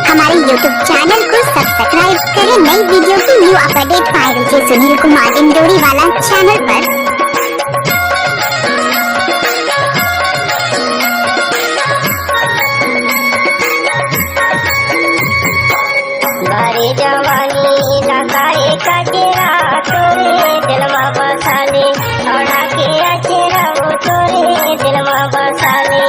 हमारे YouTube channel को subscribe करें नई वीडियो की न्यू अपडेट पाए रहिए सुनील कुमार इंदौरी वाला चैनल पर। बारी जवानी लगाए कचरा तोरे दिलवा बसाले औड़ा के अचेरा वो तोरे दिलवा बसाले।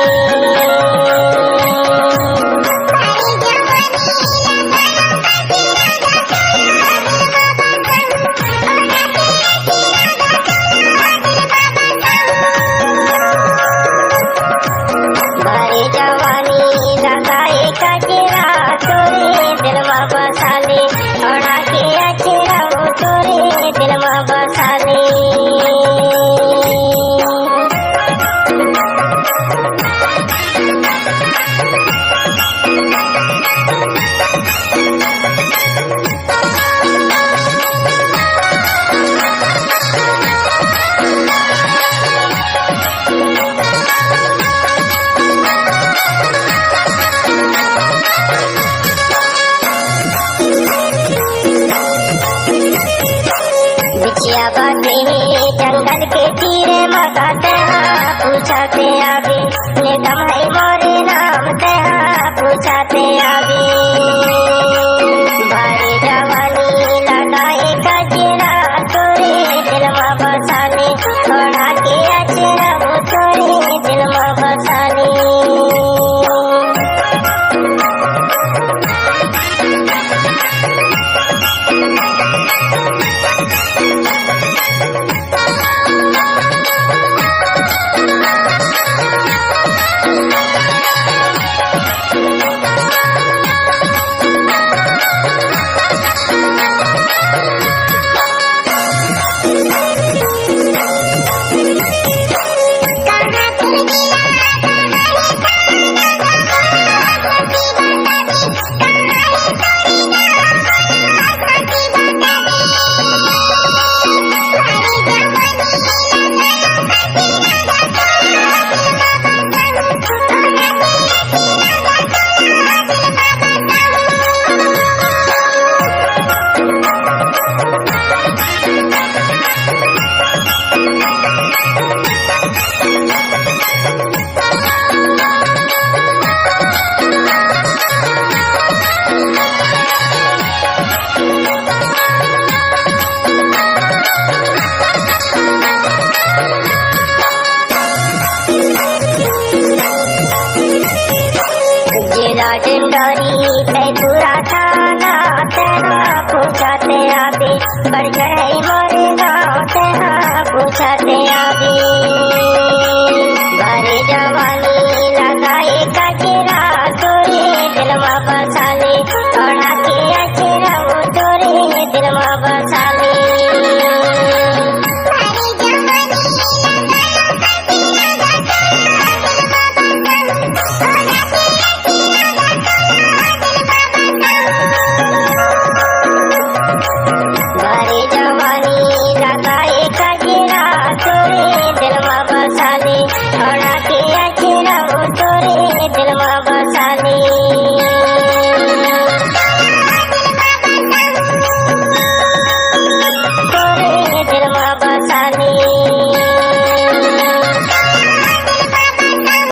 बारी जवानी लगाए कचरा तोरे दिलवा बसाले औड़ा के अचेरा वो तोरे दिलवा बसाले। बिछिया बाते जंगल के तीरे मगाते पूछाते आगे निगम है मोरे नाम ते पूछाते आगे। भारी जवानी लगाए कचरा तोरे दिलवा बसाले थोड़ा के अचेरा वो तोरे दिलवा बसाले। जिला डिंडोरी पूरा थाना तेरा पूछाते आगे बढ़ गए